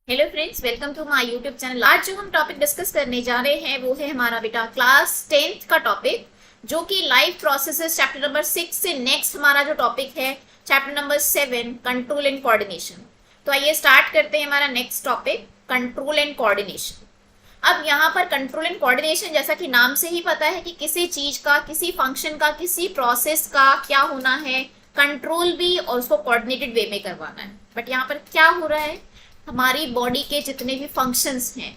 Hello friends, welcome to my YouTube channel. आज जो हम टॉपिक डिस्कस करने जा रहे हैं वो है हमारा बेटा क्लास 10th का टॉपिक, जो कि लाइफ प्रोसेसेस चैप्टर नंबर 6 से नेक्स्ट हमारा जो टॉपिक है chapter number 7 control and coordination. तो आइए स्टार्ट करते हैं हमारा next topic control and coordination. अब यहाँ पर कंट्रोल एंड कोऑर्डिनेशन, जैसा कि नाम से ही पता है कि किसी चीज का, किसी फंक्शन का, किसी प्रोसेस का क्या होना है, कंट्रोल भी और उसको कोऑर्डिनेटेड वे में करवाना है। बट यहाँ पर क्या हो रहा है, हमारी बॉडी के जितने भी फंक्शंस हैं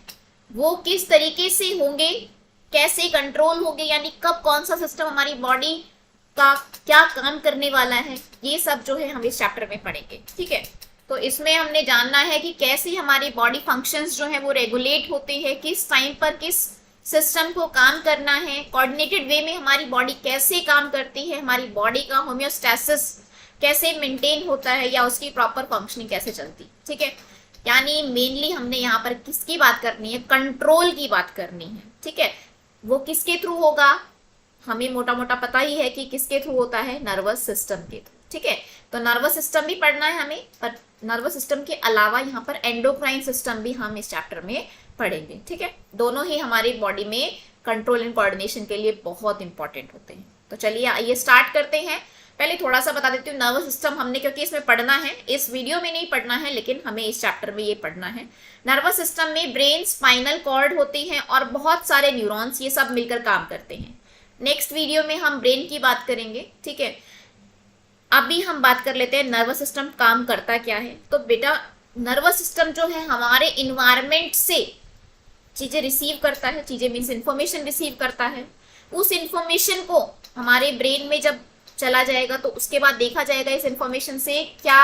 वो किस तरीके से होंगे, कैसे कंट्रोल होंगे, यानी कब कौन सा सिस्टम हमारी बॉडी का क्या काम करने वाला है, ये सब जो है हम इस चैप्टर में पढ़ेंगे। ठीक है, तो इसमें हमने जानना है कि कैसे हमारी बॉडी फंक्शंस जो है वो रेगुलेट होते हैं, किस टाइम पर किस सिस्टम को काम करना है, कोऑर्डिनेटेड वे में हमारी बॉडी कैसे काम करती है, हमारी बॉडी का होम्योस्टैसिस कैसे मेंटेन होता है या उसकी प्रॉपर फंक्शनिंग कैसे चलती। ठीक है, यानी मेनली हमने यहाँ पर किसकी बात करनी है, कंट्रोल की बात करनी है। ठीक है, वो किसके थ्रू होगा, हमें मोटा मोटा पता ही है कि किसके थ्रू होता है, नर्वस सिस्टम के थ्रू। ठीक है, तो नर्वस सिस्टम भी पढ़ना है हमें, पर नर्वस सिस्टम के अलावा यहाँ पर एंडोक्राइन सिस्टम भी हम इस चैप्टर में पढ़ेंगे। ठीक है, दोनों ही हमारी बॉडी में कंट्रोल एंड कोऑर्डिनेशन के लिए बहुत इंपॉर्टेंट होते हैं। तो चलिए आइए स्टार्ट करते हैं। पहले थोड़ा सा बता देती हूँ, नर्वस सिस्टम हमने, क्योंकि इसमें पढ़ना है, इस वीडियो में नहीं पढ़ना है लेकिन हमें इस चैप्टर में ये पढ़ना है। नर्वस सिस्टम में ब्रेन, स्पाइनल कॉर्ड होती है और बहुत सारे न्यूरॉन्स, ये सब मिलकर काम करते हैं। नेक्स्ट वीडियो में हम ब्रेन की बात करेंगे। ठीक है, अभी हम बात कर लेते हैं नर्वस सिस्टम काम करता क्या है। तो बेटा, नर्वस सिस्टम जो है हमारे इन्वायरमेंट से चीजें रिसीव करता है, चीजें मीन्स इंफॉर्मेशन रिसीव करता है। उस इंफॉर्मेशन को हमारे ब्रेन में जब चला जाएगा तो उसके बाद देखा जाएगा इस इंफॉर्मेशन से क्या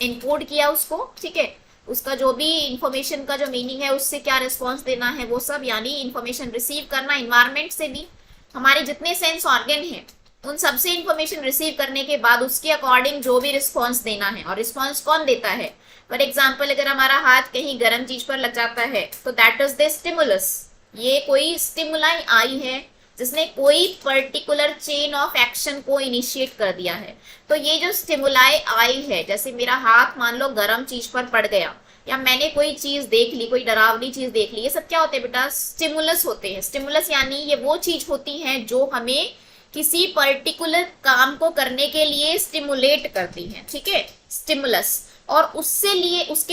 इनकोड किया उसको। ठीक है, उसका जो भी इंफॉर्मेशन का जो मीनिंग है उससे क्या रिस्पॉन्स देना है, वो सब, यानी इंफॉर्मेशन रिसीव करना इन्वायरमेंट से भी। हमारे जितने सेंस ऑर्गन हैं उन सबसे इंफॉर्मेशन रिसीव करने के बाद उसके अकॉर्डिंग जो भी रिस्पॉन्स देना है, और रिस्पॉन्स कौन देता है। फॉर एग्जाम्पल, अगर हमारा हाथ कहीं गर्म चीज पर लग जाता है तो दैट इज द स्टिमुलस। ये कोई स्टिमुलाई आई है जिसने कोई पर्टिकुलर चेन ऑफ एक्शन को इनिशिएट कर दिया है। तो ये जो स्टिमुलाई आई है, जैसे मेरा हाथ मान लो गर्म चीज पर पड़ गया, या मैंने कोई चीज देख ली, कोई डरावनी चीज देख ली, ये सब क्या होते हैं बेटा, स्टिमुलस होते हैं। स्टिमुलस यानी ये वो चीज होती है जो हमें किसी पर्टिकुलर काम को करने के लिए स्टिमुलेट करती है। ठीक है, स्टिमुलस, और उसके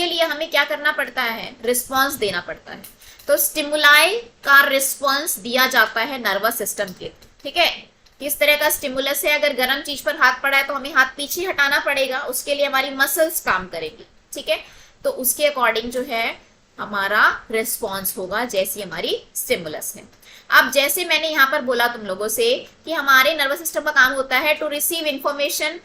लिए हमें क्या करना पड़ता है, रिस्पॉन्स देना पड़ता है। तो स्टिमुलाई का रिस्पॉन्स दिया जाता है नर्वस सिस्टम के। ठीक है, किस तरह का स्टिमुलस है, अगर गर्म चीज पर हाथ पड़ा है तो हमें हाथ पीछे हटाना पड़ेगा, उसके लिए हमारी मसल्स काम करेगी। ठीक है, तो उसके अकॉर्डिंग जो है हमारा रिस्पॉन्स होगा, जैसी हमारी स्टिमुलस है। अब जैसे मैंने यहाँ पर बोला तुम लोगों से कि हमारे नर्वस सिस्टम का काम होता है to receive information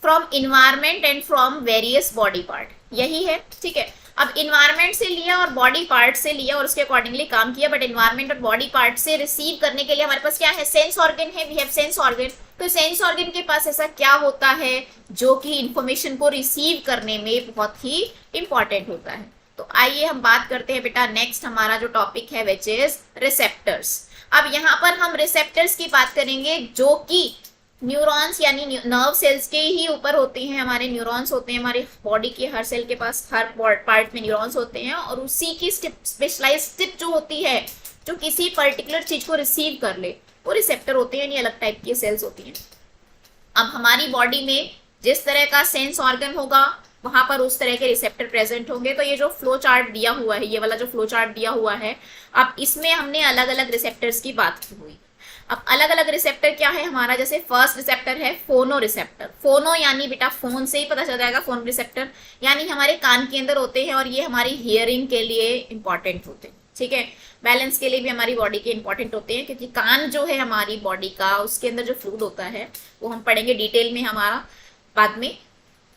from environment and from various body part, यही है। ठीक है, अब इन्वायरमेंट से लिया और बॉडी पार्ट से लिया और उसके अकॉर्डिंगली काम किया, बट इन्वायरमेंट और बॉडी पार्ट से रिसीव करने के लिए हमारे पास क्या है, सेंस ऑर्गन है, वी हैव सेंस ऑर्गन। तो सेंस ऑर्गन के पास ऐसा क्या होता है जो कि इंफॉर्मेशन को रिसीव करने में बहुत ही इंपॉर्टेंट होता है। तो आइए हम बात करते हैं बेटा, नेक्स्ट हमारा जो टॉपिक है विच इज रिसेप्टर्स। अब यहाँ पर हम रिसेप्टर्स की बात करेंगे, जो कि न्यूरॉन्स यानी नर्व सेल्स के ही ऊपर होते हैं। हमारे न्यूरॉन्स होते हैं, हमारी बॉडी के हर सेल के पास, हर पार्ट में न्यूरॉन्स होते हैं, और उसी की स्पेशलाइज्ड टिप जो होती है जो किसी पर्टिकुलर चीज को रिसीव कर ले, वो रिसेप्टर होते हैं, यानी अलग टाइप की सेल्स होती हैं। अब हमारी बॉडी में जिस तरह का सेंस ऑर्गन होगा वहां पर उस तरह के रिसेप्टर प्रेजेंट होंगे। तो ये जो फ्लो चार्ट दिया हुआ है, ये वाला जो फ्लो चार्ट दिया हुआ है, अब इसमें हमने अलग अलग रिसेप्टर्स की बात की हुई। अब अलग अलग रिसेप्टर क्या है हमारा, जैसे फर्स्ट रिसेप्टर है फोनो रिसेप्टर। फोनो यानी बेटा फोन से ही पता चल जाएगा, फोन रिसेप्टर यानी हमारे कान के अंदर होते हैं, और ये हमारी हियरिंग के लिए इंपॉर्टेंट होते हैं। ठीक है, बैलेंस के लिए भी हमारी बॉडी के इंपॉर्टेंट होते हैं, क्योंकि कान जो है हमारी बॉडी का, उसके अंदर जो फ्लूइड होता है वो हम पढ़ेंगे डिटेल में हमारा बाद में,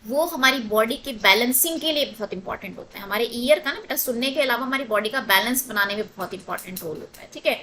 वो हमारी बॉडी के बैलेंसिंग के लिए बहुत इंपॉर्टेंट होता है। हमारे ईयर का ना बेटा, सुनने के अलावा हमारी बॉडी का बैलेंस बनाने में बहुत इंपॉर्टेंट रोल होता है। ठीक है,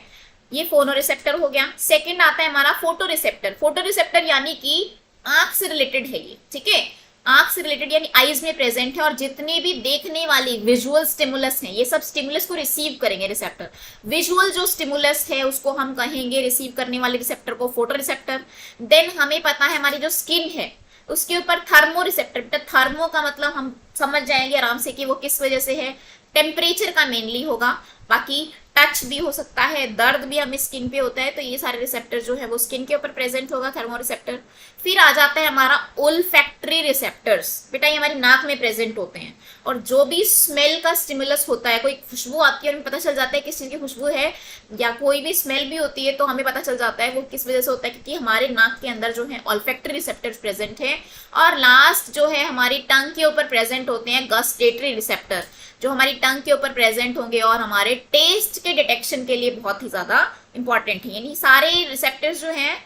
ये फोनो रिसेप्टर हो गया। सेकंड आता है हमारा फोटो रिसेप्टर। फोटो रिसेप्टर यानी कि आंख से रिलेटेड है ये। ठीक है, आंख से रिलेटेड यानी आईज में प्रेजेंट है, और जितनी भी देखने वाली विजुअल स्टिमुलस हैं, ये सब स्टिमुलस को रिसीव करेंगे रिसेप्टर। विजुअल जो स्टिमुलस है उसको हम कहेंगे, रिसीव करने वाले रिसेप्टर को फोटो रिसेप्टर। देन हमें पता है हमारी जो स्किन है उसके ऊपर थर्मो रिसेप्टर, बेटा थर्मो का मतलब हम समझ जाएंगे आराम से कि वो किस वजह से है, टेम्परेचर का मेनली होगा, बाकी टच भी हो सकता है, दर्द भी हमें स्किन पे होता है, तो ये सारे रिसेप्टर जो है वो स्किन के ऊपर प्रेजेंट होगा, थर्मो रिसेप्टर। फिर आ जाता है हमारा ओल्फैक्टरी रिसेप्टर्स, बेटा ये हमारी नाक में प्रेजेंट होते हैं, और जो भी स्मेल का स्टिमुलस होता है, कोई खुशबू आती है हमें पता चल जाता है किस चीज की खुशबू है, या कोई भी स्मेल भी होती है तो हमें पता चल जाता है वो किस वजह से होता है, क्योंकि हमारे नाक के अंदर जो है ओल्फैक्टरी रिसेप्टर्स प्रेजेंट है। और लास्ट जो है हमारी टंग के ऊपर प्रेजेंट होते हैं गस्टेटरी रिसेप्टर, जो हमारी टंग के ऊपर प्रेजेंट होंगे और हमारे टेस्ट के डिटेक्शन के लिए बहुत ही ज्यादा इंपॉर्टेंट है। यानी सारे रिसेप्टर्स जो हैं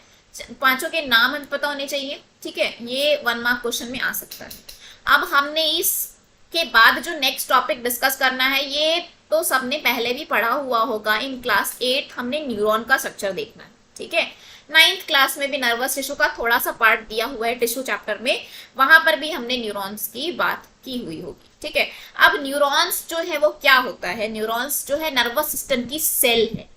पांचों के नाम हमें पता होने चाहिए, ठीक है, ये 1 मार्क क्वेश्चन में आ सकता है। अब हमने इसके बाद जो नेक्स्ट टॉपिक डिस्कस करना है, ये तो सबने पहले भी पढ़ा हुआ होगा, इन क्लास 8 हमने न्यूरॉन का स्ट्रक्चर देखना है, ठीक है। 9th क्लास में भी नर्वस टिश्यू का थोड़ा सा पार्ट दिया हुआ है टिश्यू चैप्टर में, वहां पर भी हमने न्यूरॉन्स की बात की हुई होगी, ठीक है। अब न्यूरॉन्स जो है वो क्या होता है, न्यूरॉन्स जो है नर्वस सिस्टम की सेल है,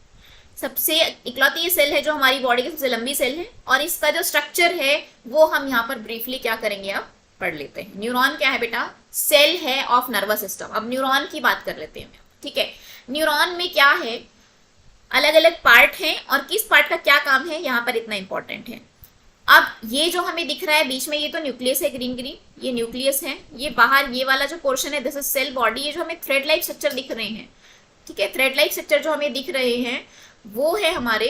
सबसे इकलौती ये सेल है जो हमारी बॉडी की सबसे लंबी सेल है, और इसका जो स्ट्रक्चर है वो हम यहाँ पर ब्रीफली क्या करेंगे, अब पढ़ लेते हैं। न्यूरॉन क्या है बेटा, सेल है ऑफ नर्वस सिस्टम। अब न्यूरॉन की बात कर लेते हैं, ठीक है। न्यूरॉन में क्या है, अलग अलग पार्ट हैं, और किस पार्ट का क्या काम है यहाँ पर इतना इंपॉर्टेंट है। अब ये जो हमें दिख रहा है बीच में, ये तो न्यूक्लियस है, ग्रीन ग्रीन ये न्यूक्लियस है, ये बाहर ये वाला जो पोर्शन है दिस इज सेल बॉडी। ये जो हमें थ्रेड लाइक स्ट्रक्चर दिख रहे हैं, ठीक है, थ्रेड लाइक स्ट्रक्चर जो हमें दिख रहे हैं वो है हमारे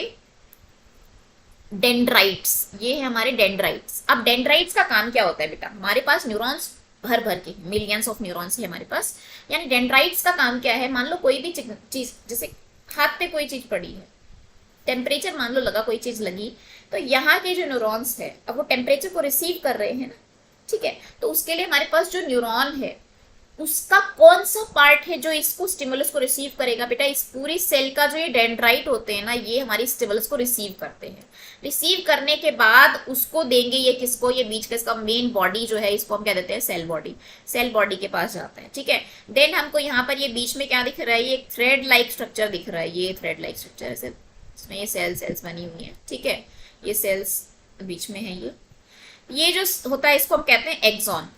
डेंड्राइट्स, ये है हमारे डेंड्राइट्स। अब डेंड्राइट्स का काम क्या होता है बेटा, हमारे पास न्यूरॉन्स भर भर के मिलियंस ऑफ न्यूरॉन्स है हमारे पास, यानी डेंड्राइट्स का काम क्या है, मान लो कोई भी चीज, जैसे हाथ पे कोई चीज पड़ी है, टेम्परेचर मान लो लगा, कोई चीज लगी, तो यहाँ के जो न्यूरॉन्स है अब वो टेम्परेचर को रिसीव कर रहे हैं ना, ठीक है, तो उसके लिए हमारे पास जो न्यूरॉन है उसका कौन सा पार्ट है जो इसको स्टिमुलस को रिसीव करेगा, बेटा इस पूरी सेल का जो ये डेंड्राइट होते हैं ना, ये हमारी स्टिमुलस को रिसीव करते हैं। रिसीव करने के बाद उसको देंगे ये किसको, ये बीच का इसका मेन बॉडी जो है इसको हम क्या देते हैं, सेल बॉडी, सेल बॉडी के पास जाता है, ठीक है। देन हमको यहाँ पर ये बीच में क्या दिख रहा है, ये थ्रेड लाइक स्ट्रक्चर दिख रहा है, ये थ्रेड लाइक स्ट्रक्चर ऐसे, इसमें ये सेल्स बनी हुई है, ठीक है, ये सेल्स बीच में है, ये जो होता है इसको हम कहते हैं एक्सॉन।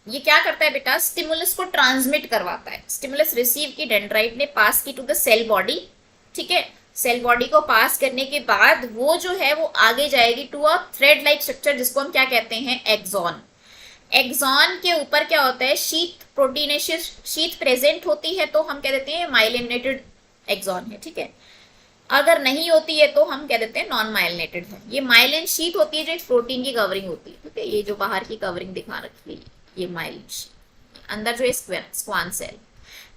ये क्या करता है बेटा, स्टिमुलस को ट्रांसमिट करवाता है, स्टिमुलस रिसीव की डेंड्राइट ने पास की टू द सेल बॉडी, ठीक है, सेल बॉडी को पास करने के बाद वो जो है वो आगे जाएगी to a thread like structure जिसको हम क्या कहते हैं, एक्सॉन। एक्सॉन के ऊपर क्या होता है, शीथ प्रोटीनेशियस शीथ प्रेजेंट होती है तो हम कह देते हैं माइलिनेटेड एक्सॉन है, ठीक है। अगर नहीं होती है तो हम कह देते हैं नॉन माइलिनेटेड है। ये माइलिन शीथ होती है जो एक प्रोटीन की कवरिंग होती है, ठीक है, ये जो बाहर की कवरिंग दिखा रखी है ये माइलिन शीथ, अंदर जो है स्क्वान सेल,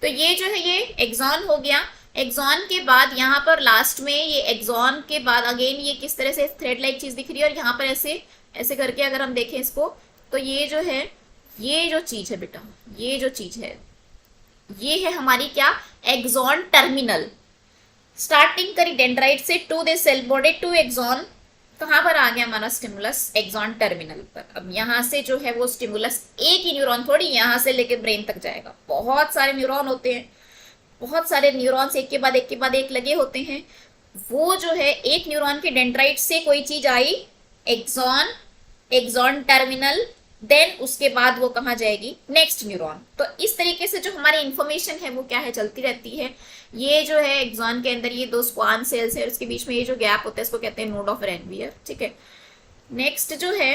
तो ये जो है ये एक्सॉन हो गया। एक्सॉन के बाद यहाँ पर लास्ट में ये एक्सॉन के बाद अगेन ये किस तरह से थ्रेड लाइक चीज दिख रही है, और यहाँ पर ऐसे ऐसे करके अगर हम देखें इसको तो ये जो है, ये जो चीज है बेटा, ये जो चीज है ये है हमारी क्या, एक्सॉन टर्मिनल। स्टार्टिंग करी डेंड्राइट से to the cell body to axon, कहाँ पर आ गया हमारा स्टिमुलस, एक्सॉन टर्मिनल पर। अब यहाँ से जो है वो स्टिमुलस एक ही न्यूरॉन थोड़ी यहाँ से लेके ब्रेन तक जाएगा, बहुत सारे न्यूरॉन होते हैं, बहुत सारे न्यूरॉन्स एक के बाद एक के बाद एक लगे होते हैं। वो जो है एक न्यूरॉन के डेंड्राइट से कोई चीज आई एक्सॉन, एक्सॉन टर्मिनल, देन उसके बाद वो कहाँ जाएगी, नेक्स्ट न्यूरॉन। तो इस तरीके से जो हमारी इंफॉर्मेशन है वो क्या है, चलती रहती है। ये जो है एक्सॉन के अंदर ये 2 स्क्वान सेल्स है, उसके बीच में ये जो गैप होता है इसको कहते हैं नोड ऑफ रेनवियर, ठीक है। नेक्स्ट जो है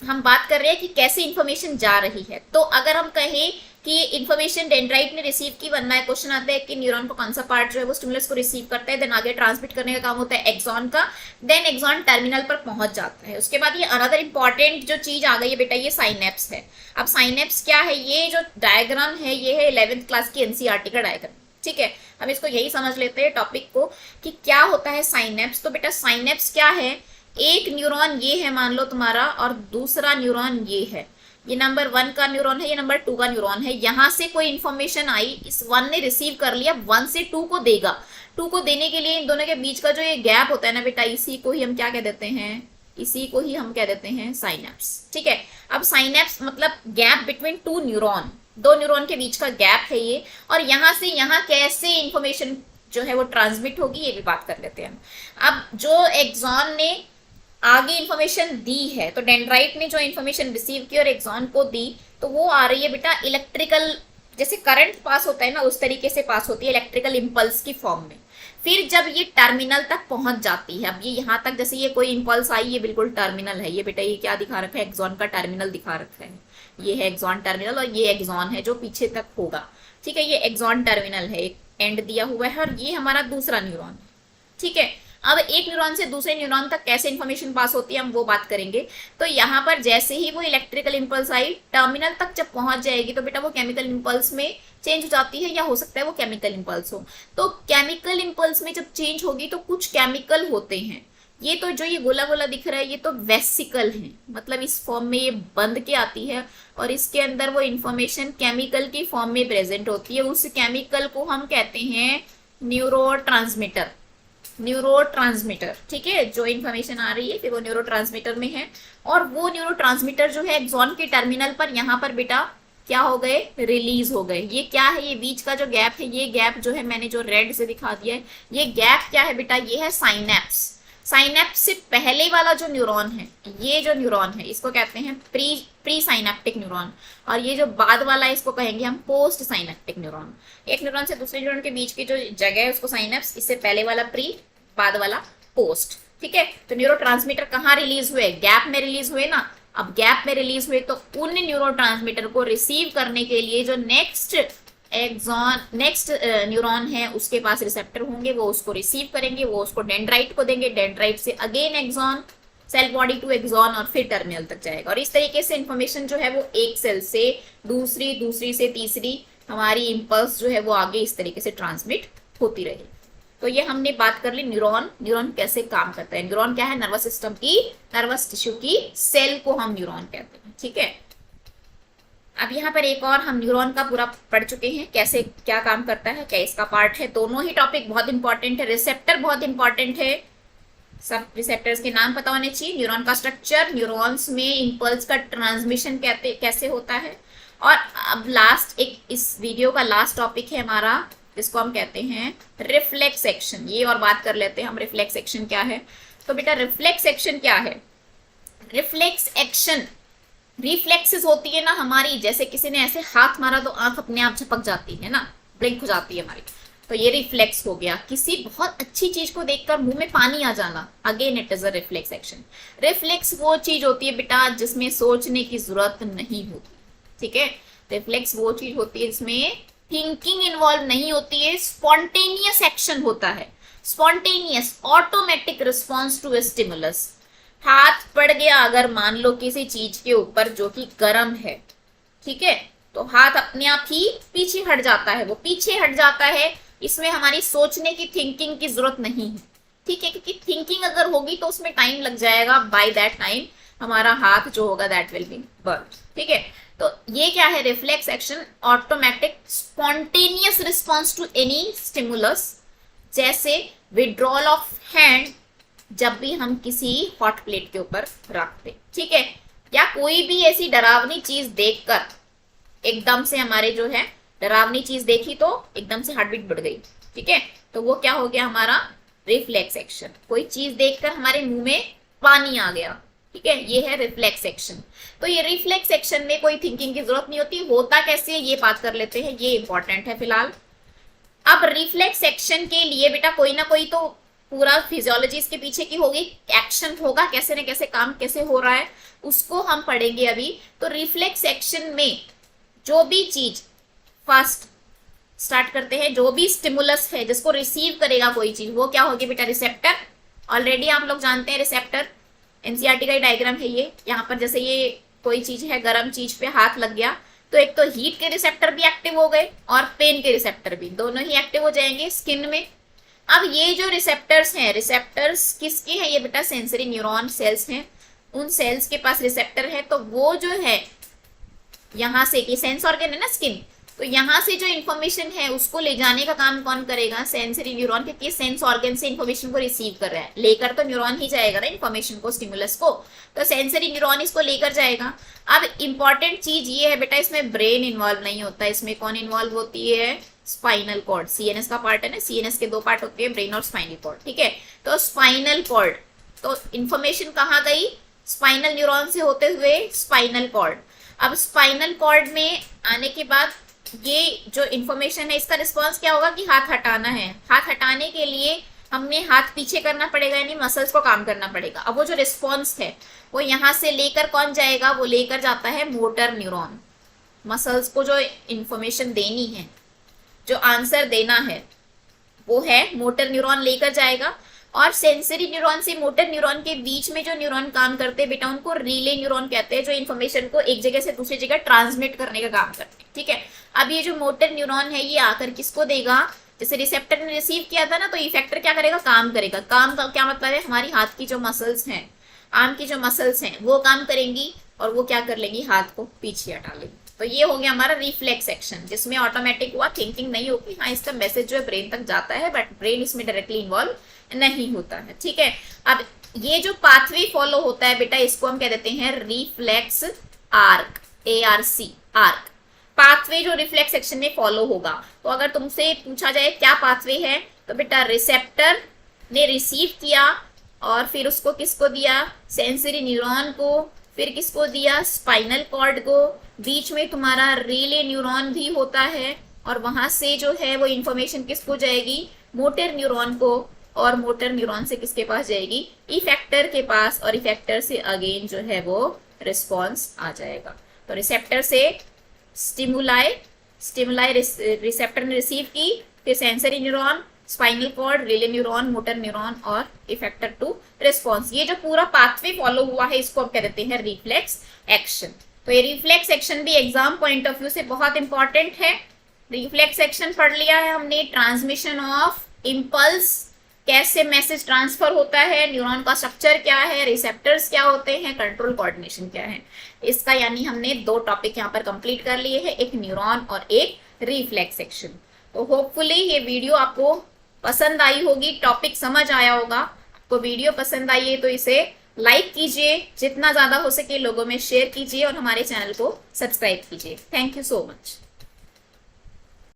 हम बात कर रहे हैं कि कैसे इंफॉर्मेशन जा रही है। तो अगर हम कहें कि इंफॉर्मेशन डेंड्राइट ने रिसीव की, बनना है क्वेश्चन आता है कि न्यूरॉन को कौन सा पार्ट जो है वो स्टिमुलस को रिसीव करता है, देन आगे ट्रांसमिट करने का काम होता है एक्सॉन का, देन एक्सॉन टर्मिनल पर पहुंच जाता है। उसके बाद ये अनदर इंपॉर्टेंट जो चीज आ गई है बेटा, ये साइनेप्स है। अब साइनेप्स क्या है, ये जो डायग्राम है ये है 11th क्लास की एनसीईआरटी का डायग्राम, ठीक है। हम इसको यही समझ लेते हैं टॉपिक को कि क्या होता है साइनेप्स। तो बेटा साइनेप्स क्या है, एक न्यूरॉन ये है मान लो तुम्हारा, और दूसरा न्यूरॉन ये है, ये नंबर 1 का न्यूरॉन है, ये नंबर 2 का न्यूरॉन है। यहाँ से कोई इन्फॉर्मेशन आई, इस 1 ने रिसीव कर लिया, 1 से 2 को देगा। 2 को देने के लिए इन दोनों के बीच का जो ये गैप होता है ना बेटा, इसी को ही हम क्या कह देते हैं, इसी को ही हम कह देते हैं साइनेप्स, ठीक है। अब साइनेप्स मतलब गैप बिटवीन 2 न्यूरॉन, 2 न्यूरॉन के बीच का गैप है ये, और यहाँ से यहाँ कैसे इंफॉर्मेशन जो है वो ट्रांसमिट होगी ये भी बात कर लेते हैं हम। अब जो एक्सॉन ने आगे इंफॉर्मेशन दी है, तो डेंड्राइट ने जो इंफॉर्मेशन रिसीव की और एक्सॉन को दी, तो वो आ रही है बेटा इलेक्ट्रिकल, जैसे करंट पास होता है ना उस तरीके से पास होती है इलेक्ट्रिकल इंपल्स की फॉर्म में। फिर जब ये टर्मिनल तक पहुंच जाती है, अब ये यहाँ तक जैसे ये कोई इंपल्स आई, ये बिल्कुल टर्मिनल है, ये बेटा ये क्या दिखा रखा है, एक्सॉन का टर्मिनल दिखा रखा है, ये है एक्सॉन टर्मिनल और ये एक्सॉन है जो पीछे तक होगा। ठीक है, ये एक्सॉन टर्मिनल है, एक एंड दिया हुआ है और ये हमारा दूसरा न्यूरॉन है। ठीक है, अब एक न्यूरॉन से दूसरे न्यूरॉन तक कैसे इंफॉर्मेशन पास होती है हम वो बात करेंगे। तो यहाँ पर जैसे ही वो इलेक्ट्रिकल इंपल्स आई, टर्मिनल तक जब पहुंच जाएगी तो बेटा वो केमिकल इंपल्स में चेंज हो जाती है, या हो सकता है वो केमिकल इंपल्स हो। तो केमिकल इंपल्स में जब चेंज होगी तो कुछ केमिकल होते हैं, ये तो जो ये गोला गोला दिख रहा है ये तो वेसिकल है, मतलब इस फॉर्म में ये बंध के आती है और इसके अंदर वो इंफॉर्मेशन केमिकल की फॉर्म में प्रेजेंट होती है। उस केमिकल को हम कहते हैं न्यूरोट्रांसमीटर, न्यूरोट्रांसमीटर। ठीक है, जो इन्फॉर्मेशन आ रही है फिर वो न्यूरोट्रांसमीटर में है, और वो न्यूरोट्रांसमीटर जो है एक्सॉन के टर्मिनल पर यहाँ पर बेटा क्या हो गए, रिलीज हो गए। ये क्या है, ये बीच का जो गैप है, ये गैप जो है मैंने जो रेड से दिखा दिया है, ये गैप क्या है बेटा, ये है साइनेप्स। साइनेप्स से पहले वाला जो न्यूरॉन है, ये जो न्यूरॉन है इसको कहते हैं प्री साइनेप्टिक न्यूरॉन, और ये जो बाद वाला है इसको कहेंगे हम पोस्ट साइनेप्टिक न्यूरॉन। एक न्यूरॉन से दूसरे न्यूरॉन के बीच की जो जगह है उसको साइनेप्स, इससे पहले वाला प्री, बाद वाला पोस्ट। ठीक है, तो न्यूरोट्रांसमीटर कहाँ रिलीज हुए, गैप में रिलीज हुए ना। अब गैप में रिलीज हुए तो उन न्यूरोट्रांसमीटर को रिसीव करने के लिए जो नेक्स्ट न्यूरॉन है उसके पास रिसेप्टर होंगे, वो उसको रिसीव करेंगे, वो उसको डेंड्राइट को देंगे, डेंड्राइट से again axon, cell body to axon और फिर टर्मिनल तक जाएगा। और इस तरीके से इंफॉर्मेशन जो है वो एक सेल से दूसरी, दूसरी से तीसरी, हमारी इंपल्स जो है वो आगे इस तरीके से ट्रांसमिट होती रहेगी। तो ये हमने बात कर ली न्यूरॉन, न्यूरॉन कैसे काम करता है। न्यूरॉन क्या है, नर्वस सिस्टम की, नर्वस टिश्यू की सेल को हम न्यूरॉन कहते हैं। ठीक है, अब यहाँ पर एक और हम न्यूरॉन का पूरा पढ़ चुके हैं, कैसे क्या काम करता है, क्या इसका पार्ट है। दोनों ही टॉपिक बहुत इंपॉर्टेंट है, रिसेप्टर बहुत इंपॉर्टेंट है, सब रिसेप्टर्स के नाम पता होने चाहिए, न्यूरॉन का स्ट्रक्चर, न्यूरॉन्स में इंपल्स का ट्रांसमिशन कैसे होता है। और अब लास्ट एक इस वीडियो का लास्ट टॉपिक है हमारा, जिसको हम कहते हैं रिफ्लेक्स एक्शन। ये और बात कर लेते हैं हम, रिफ्लेक्स एक्शन क्या है। तो बेटा रिफ्लेक्स एक्शन क्या है, रिफ्लेक्स एक्शन, रिफ्लेक्सेस होती है ना हमारी, जैसे किसी ने ऐसे हाथ मारा तो आंख अपने आप झपक जाती है ना, ब्लिंक हो जाती है हमारी, तो ये रिफ्लेक्स हो गया। किसी बहुत अच्छी चीज को देखकर मुंह में पानी आ जाना, again it is a reflex action. Reflex वो चीज होती है बेटा जिसमें सोचने की जरूरत नहीं होती। ठीक है, रिफ्लेक्स वो चीज होती है जिसमें थिंकिंग इन्वॉल्व नहीं होती है, स्पॉन्टेनियस एक्शन होता है, spontaneous automatic response to stimulus. हाथ पड़ गया अगर मान लो किसी चीज के ऊपर जो कि गर्म है, ठीक है, तो हाथ अपने आप ही पीछे हट जाता है, वो पीछे हट जाता है, इसमें हमारी सोचने की, थिंकिंग की जरूरत नहीं है। ठीक है, क्योंकि थिंकिंग अगर होगी तो उसमें टाइम लग जाएगा, बाय दैट टाइम हमारा हाथ जो होगा दैट विल बी बर्न। ठीक है, तो ये क्या है, reflex action, automatic spontaneous response to any stimulus, जैसे विड्रॉल ऑफ हैंड जब भी हम किसी हॉट प्लेट के ऊपर रखते, ठीक है, या कोई भी ऐसी डरावनी चीज देखकर एकदम से हमारे जो है डरावनी चीज देखी तो एकदम से हार्ट बीट बढ़ गई। ठीक है, तो वो क्या हो गया हमारा रिफ्लेक्स एक्शन, कोई चीज देखकर हमारे मुंह में पानी आ गया। ठीक है, ये है रिफ्लेक्स एक्शन। तो ये रिफ्लेक्स एक्शन में कोई थिंकिंग की जरूरत नहीं होती, होता कैसे है ये बात कर लेते हैं, ये इंपॉर्टेंट है फिलहाल। अब रिफ्लेक्स एक्शन के लिए बेटा कोई ना कोई तो पूरा फिजियोलॉजी इसके पीछे की होगी, एक्शन होगा, कैसे न कैसे काम कैसे हो रहा है उसको हम पढ़ेंगे अभी। तो रिफ्लेक्स एक्शन में जो भी चीज फर्स्ट स्टार्ट करते हैं, जो भी स्टिमुलस है जिसको रिसीव करेगा कोई चीज, वो क्या होगी बेटा, रिसेप्टर। ऑलरेडी आप लोग जानते हैं रिसेप्टर, एनसीईआरटी का डायग्राम है ये। यहाँ पर जैसे ये कोई चीज है, गर्म चीज पे हाथ लग गया तो एक तो हीट के रिसेप्टर भी एक्टिव हो गए और पेन के रिसेप्टर भी, दोनों ही एक्टिव हो जाएंगे स्किन में। अब ये जो रिसेप्टर्स हैं, रिसेप्टर्स किसके हैं, ये बेटा सेंसरी न्यूरॉन सेल्स हैं, उन सेल्स के पास रिसेप्टर है। तो वो जो है यहाँ से, कि सेंस ऑर्गन है ना स्किन, तो यहाँ से जो इन्फॉर्मेशन है उसको ले जाने का काम कौन करेगा, सेंसरी न्यूरॉन, क्योंकि सेंस ऑर्गन से इन्फॉर्मेशन को रिसीव कर रहा है, लेकर तो न्यूरॉन ही जाएगा ना इन्फॉर्मेशन को, स्टिमुलस को, तो सेंसरी न्यूरॉन इसको लेकर जाएगा। अब इंपॉर्टेंट चीज ये है बेटा, इसमें ब्रेन इन्वॉल्व नहीं होता, इसमें कौन इन्वॉल्व होती है, स्पाइनल कॉर्ड, सीएनएस का पार्ट है ना, सीएनएस के दो पार्ट होते हैं, ब्रेन और स्पाइनल कॉर्ड। ठीक है, तो स्पाइनल कॉर्ड तो इंफॉर्मेशन कहाँ गई, स्पाइनल न्यूरॉन से होते हुए स्पाइनल कॉर्ड। अब स्पाइनल कॉर्ड में आने के बाद ये जो इंफॉर्मेशन है इसका रिस्पॉन्स क्या होगा कि हाथ हटाना है। हाथ हटाने के लिए हमने हाथ पीछे करना पड़ेगा, यानी मसल्स को काम करना पड़ेगा। अब वो जो रिस्पॉन्स है वो यहाँ से लेकर कौन जाएगा, वो लेकर जाता है मोटर न्यूरॉन। मसल्स को जो इंफॉर्मेशन देनी है, जो आंसर देना है, वो है मोटर न्यूरॉन लेकर जाएगा। और सेंसरी न्यूरॉन से मोटर न्यूरॉन के बीच में जो न्यूरॉन काम करते हैं बेटा, उनको रिले न्यूरॉन कहते हैं, जो इन्फॉर्मेशन को एक जगह से दूसरी जगह ट्रांसमिट करने का काम करते हैं। ठीक है, अब ये जो मोटर न्यूरॉन है ये आकर किसको देगा, जैसे रिसेप्टर ने रिसीव किया था ना, तो इफेक्टर क्या करेगा, काम करेगा। काम का क्या मतलब है, हमारी हाथ की जो मसल्स हैं, आर्म की जो मसल्स हैं वो काम करेंगी और वो क्या कर लेंगी, हाथ को पीछे हटा लेंगी। तो ये हो गया हमारा रिफ्लेक्स एक्शन, जिसमें ऑटोमेटिक हुआ, थिंकिंग नहीं होगी। हाँ, इसका मैसेज जो है ब्रेन तक जाता है, बट ब्रेन इसमें डायरेक्टली इन्वॉल्व नहीं होता है। ठीक है, अब ये जो पाथवे फॉलो होता है बेटा, इसको हम कह देते हैं reflex arc, ARC, arc. Pathway जो रिफ्लेक्स एक्शन में फॉलो होगा। तो अगर तुमसे पूछा जाए क्या पाथवे है, तो बेटा रिसेप्टर ने रिसीव किया और फिर उसको किसको दिया, सेंसरी न्यूरॉन को, फिर किसको दिया, स्पाइनल कॉर्ड को। बीच में तुम्हारा रिले न्यूरॉन भी होता है और वहां से जो है वो इंफॉर्मेशन किसको जाएगी, मोटर न्यूरॉन को, और मोटर न्यूरॉन से किसके पास जाएगी, इफेक्टर के पास, और इफेक्टर से अगेन जो है वो रिस्पॉन्स आ जाएगा। तो रिसेप्टर से स्टिमुलाई रिसेप्टर ने रिसीव की, फिर sensory neuron, spinal cord, relay neuron, motor neuron और इफेक्टर टू रिस्पॉन्स। ये जो पूरा पाथवे फॉलो हुआ है इसको हम कह देते हैं रिफ्लेक्स एक्शन। तो ये रिफ्लेक्स एक्शन भी एग्जाम पॉइंट ऑफ व्यू से बहुत इंपॉर्टेंट है। रिफ्लेक्स एक्शन पढ़ लिया है हमने, ट्रांसमिशन ऑफ इम्पल्स, कैसे मैसेज ट्रांसफर होता है, न्यूरॉन का स्ट्रक्चर क्या है, रिसेप्टर्स क्या होते हैं, कंट्रोल कोऑर्डिनेशन क्या है। इसका यानी हमने 2 टॉपिक यहाँ पर कंप्लीट कर लिए हैं, एक न्यूरॉन और एक रिफ्लेक्स एक्शन। तो होपफुली ये वीडियो आपको पसंद आई होगी, टॉपिक समझ आया होगा। आपको वीडियो पसंद आई है तो इसे लाइक कीजिए, जितना ज्यादा हो सके लोगों में शेयर कीजिए और हमारे चैनल को सब्सक्राइब कीजिए। Thank you so much.